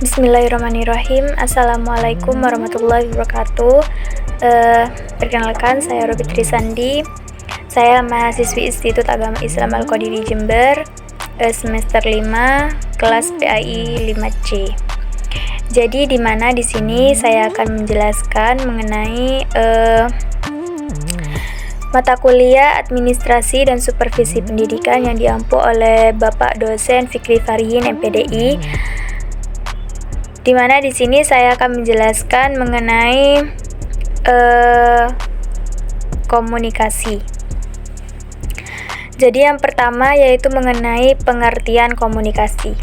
Bismillahirrahmanirrahim. Assalamualaikum warahmatullahi wabarakatuh. Perkenalkan, saya Robi Trisandi. Saya mahasiswi Institut Agama Islam Al-Qadiri Jember, semester 5, kelas PAI 5C. Jadi di mana di sini saya akan menjelaskan mengenai mata kuliah Administrasi dan Supervisi Pendidikan yang diampu oleh Bapak Dosen Fikri Farihin MPDI. Di mana di sini saya akan menjelaskan mengenai komunikasi. Jadi yang pertama yaitu mengenai pengertian komunikasi.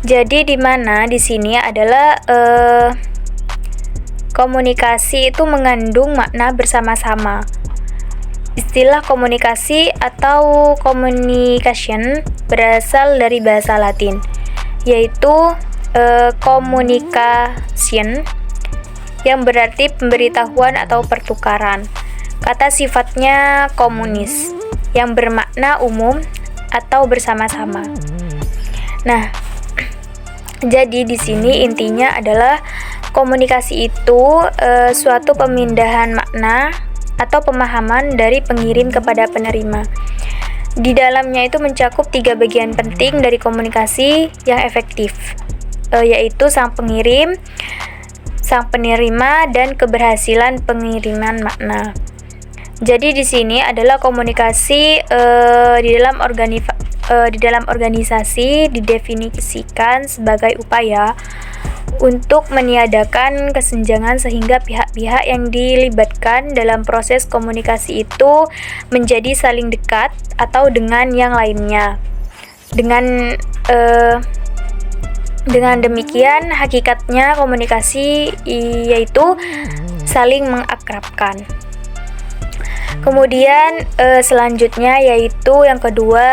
Jadi di mana di sini adalah komunikasi itu mengandung makna bersama-sama. Istilah komunikasi atau communication berasal dari bahasa Latin, yaitu communication, yang berarti pemberitahuan atau pertukaran. Kata sifatnya komunis, yang bermakna umum atau bersama-sama. Nah, jadi di sini intinya adalah komunikasi itu suatu pemindahan makna atau pemahaman dari pengirim kepada penerima. Di dalamnya itu mencakup 3 bagian penting dari komunikasi yang efektif, yaitu sang pengirim, sang penerima, dan keberhasilan pengiriman makna. Jadi di sini adalah komunikasi di dalam organisasi didefinisikan sebagai upaya untuk meniadakan kesenjangan sehingga pihak-pihak yang dilibatkan dalam proses komunikasi itu menjadi saling dekat atau dengan yang lainnya. Dengan demikian, hakikatnya komunikasi yaitu saling mengakrabkan. Kemudian selanjutnya yaitu yang kedua,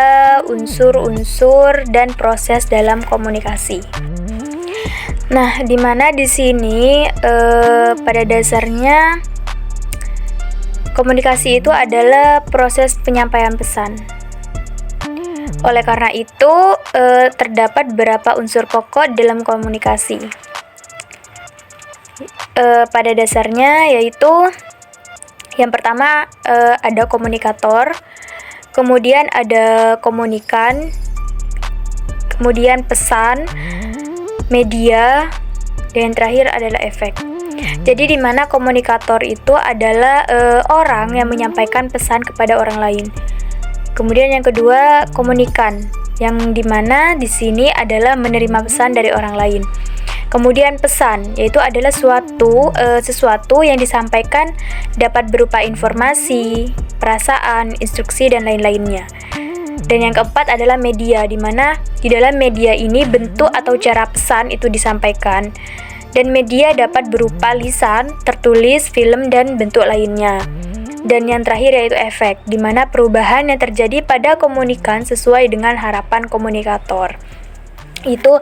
unsur-unsur dan proses dalam komunikasi. Nah, di mana di sini pada dasarnya komunikasi itu adalah proses penyampaian pesan. Oleh karena itu, terdapat beberapa unsur pokok dalam komunikasi. Pada dasarnya yaitu yang pertama ada komunikator, kemudian ada komunikan, kemudian pesan, media, dan terakhir adalah efek. Jadi di mana komunikator itu adalah orang yang menyampaikan pesan kepada orang lain. Kemudian yang kedua, komunikan, yang dimana di sini adalah menerima pesan dari orang lain. Kemudian pesan, yaitu adalah sesuatu yang disampaikan dapat berupa informasi, perasaan, instruksi, dan lain-lainnya. Dan yang keempat adalah media, di mana di dalam media ini bentuk atau cara pesan itu disampaikan. Dan media dapat berupa lisan, tertulis, film, dan bentuk lainnya. Dan yang terakhir yaitu efek, di mana perubahan yang terjadi pada komunikan sesuai dengan harapan komunikator. Itu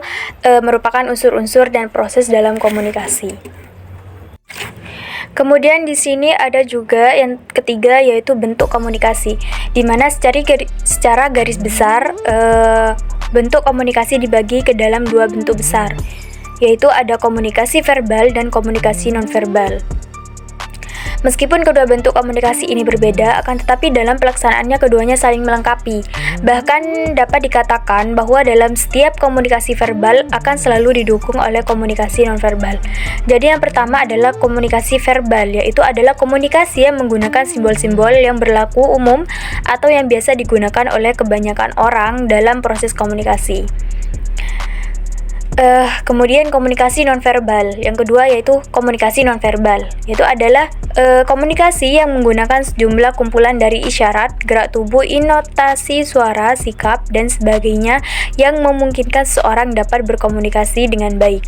merupakan unsur-unsur dan proses dalam komunikasi. Kemudian di sini ada juga yang ketiga yaitu bentuk komunikasi, di mana secara garis besar bentuk komunikasi dibagi ke dalam 2 bentuk besar, yaitu ada komunikasi verbal dan komunikasi nonverbal. Meskipun kedua bentuk komunikasi ini berbeda, akan tetapi dalam pelaksanaannya keduanya saling melengkapi. Bahkan dapat dikatakan bahwa dalam setiap komunikasi verbal akan selalu didukung oleh komunikasi nonverbal. Jadi yang pertama adalah komunikasi verbal, yaitu adalah komunikasi yang menggunakan simbol-simbol yang berlaku umum atau yang biasa digunakan oleh kebanyakan orang dalam proses komunikasi. Kemudian komunikasi nonverbal. Yang kedua yaitu komunikasi nonverbal, yaitu adalah komunikasi yang menggunakan sejumlah kumpulan dari isyarat, gerak tubuh, intonasi suara, sikap, dan sebagainya yang memungkinkan seseorang dapat berkomunikasi dengan baik.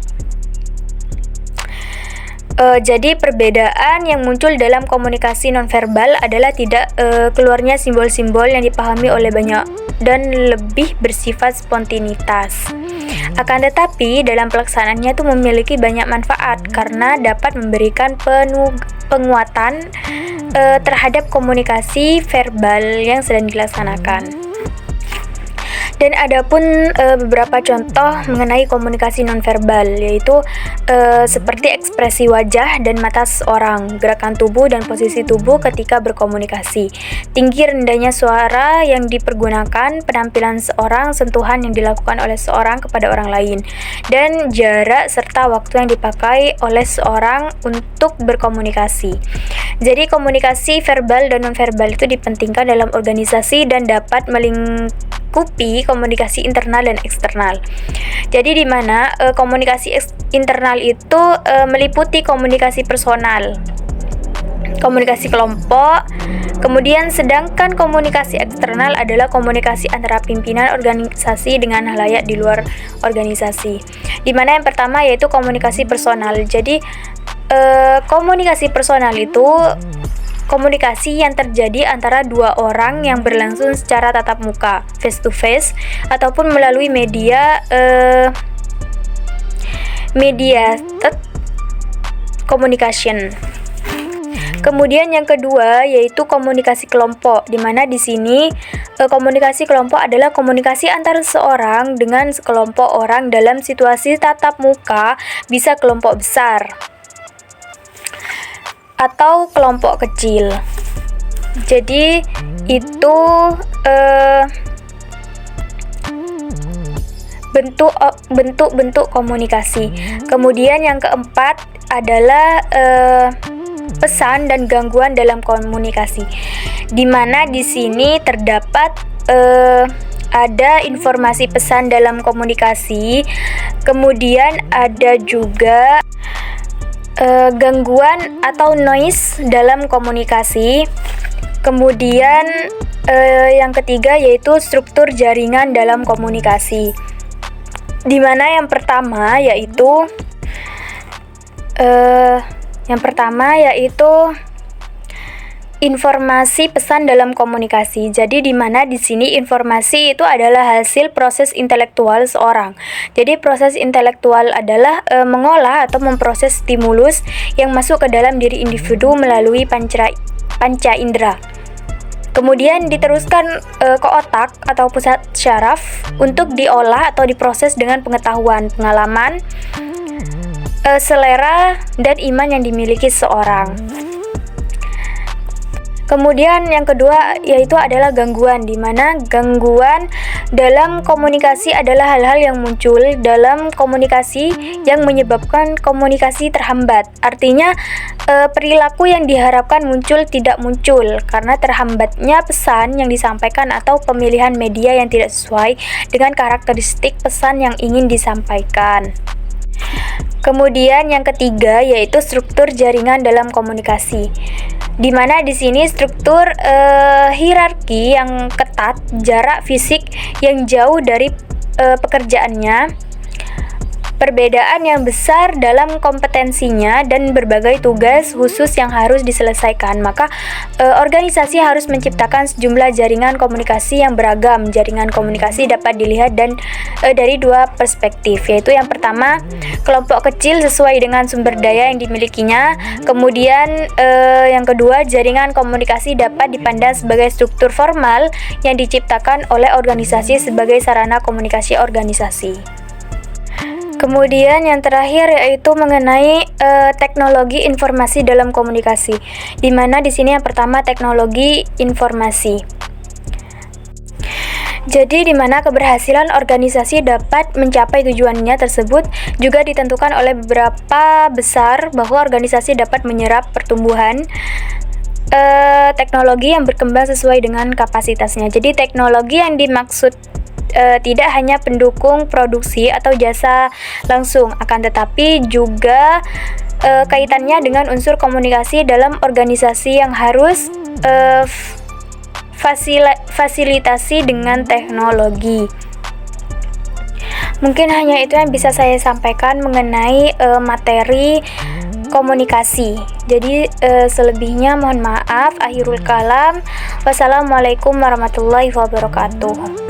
Jadi perbedaan yang muncul dalam komunikasi nonverbal adalah tidak keluarnya simbol-simbol yang dipahami oleh banyak dan lebih bersifat spontanitas. Akan tetapi dalam pelaksanaannya itu memiliki banyak manfaat karena dapat memberikan penguatan terhadap komunikasi verbal yang sedang dilaksanakan. Dan adapun beberapa contoh mengenai komunikasi nonverbal, yaitu seperti ekspresi wajah dan mata seseorang, gerakan tubuh dan posisi tubuh ketika berkomunikasi, tinggi rendahnya suara yang dipergunakan, penampilan seorang, sentuhan yang dilakukan oleh seorang kepada orang lain, dan jarak serta waktu yang dipakai oleh seorang untuk berkomunikasi. Jadi komunikasi verbal dan nonverbal itu dipentingkan dalam organisasi dan dapat melingkupi komunikasi internal dan eksternal. Jadi di mana komunikasi internal itu meliputi komunikasi personal, komunikasi kelompok, kemudian sedangkan komunikasi eksternal adalah komunikasi antara pimpinan organisasi dengan halayak di luar organisasi. Di mana yang pertama yaitu komunikasi personal. Jadi komunikasi personal itu komunikasi yang terjadi antara dua orang yang berlangsung secara tatap muka, face to face, ataupun melalui mediated communication. Kemudian yang kedua yaitu komunikasi kelompok, di mana di sini komunikasi kelompok adalah komunikasi antara seorang dengan sekelompok orang dalam situasi tatap muka, bisa kelompok besar atau kelompok kecil. Jadi itu bentuk-bentuk komunikasi. Kemudian yang keempat adalah pesan dan gangguan dalam komunikasi, di mana di sini terdapat ada informasi pesan dalam komunikasi, kemudian ada juga gangguan atau noise dalam komunikasi. Kemudian yang ketiga yaitu struktur jaringan dalam komunikasi, di mana yang pertama yaitu informasi pesan dalam komunikasi. Jadi di mana di sini informasi itu adalah hasil proses intelektual seorang. Jadi proses intelektual adalah mengolah atau memproses stimulus yang masuk ke dalam diri individu melalui panca indera. Kemudian diteruskan ke otak atau pusat syaraf untuk diolah atau diproses dengan pengetahuan, pengalaman, selera, dan iman yang dimiliki seorang. Kemudian yang kedua yaitu adalah gangguan, di mana gangguan dalam komunikasi adalah hal-hal yang muncul dalam komunikasi yang menyebabkan komunikasi terhambat. Artinya perilaku yang diharapkan muncul tidak muncul karena terhambatnya pesan yang disampaikan atau pemilihan media yang tidak sesuai dengan karakteristik pesan yang ingin disampaikan. Kemudian yang ketiga yaitu struktur jaringan dalam komunikasi, di mana di sini struktur hierarki yang ketat, jarak fisik yang jauh dari pekerjaannya, perbedaan yang besar dalam kompetensinya, dan berbagai tugas khusus yang harus diselesaikan. Maka organisasi harus menciptakan sejumlah jaringan komunikasi yang beragam. Jaringan komunikasi dapat dilihat dari dua perspektif, yaitu yang pertama kelompok kecil sesuai dengan sumber daya yang dimilikinya. Kemudian yang kedua, jaringan komunikasi dapat dipandang sebagai struktur formal yang diciptakan oleh organisasi sebagai sarana komunikasi organisasi. Kemudian yang terakhir yaitu mengenai teknologi informasi dalam komunikasi, di mana di sini yang pertama teknologi informasi. Jadi di mana keberhasilan organisasi dapat mencapai tujuannya tersebut juga ditentukan oleh beberapa besar bahwa organisasi dapat menyerap pertumbuhan teknologi yang berkembang sesuai dengan kapasitasnya. Jadi teknologi yang dimaksud tidak hanya pendukung produksi atau jasa langsung, akan tetapi juga kaitannya dengan unsur komunikasi dalam organisasi yang harus fasilitasi dengan teknologi. Mungkin hanya itu yang bisa saya sampaikan mengenai materi komunikasi. Jadi selebihnya mohon maaf. Akhirul kalam. Wassalamualaikum warahmatullahi wabarakatuh.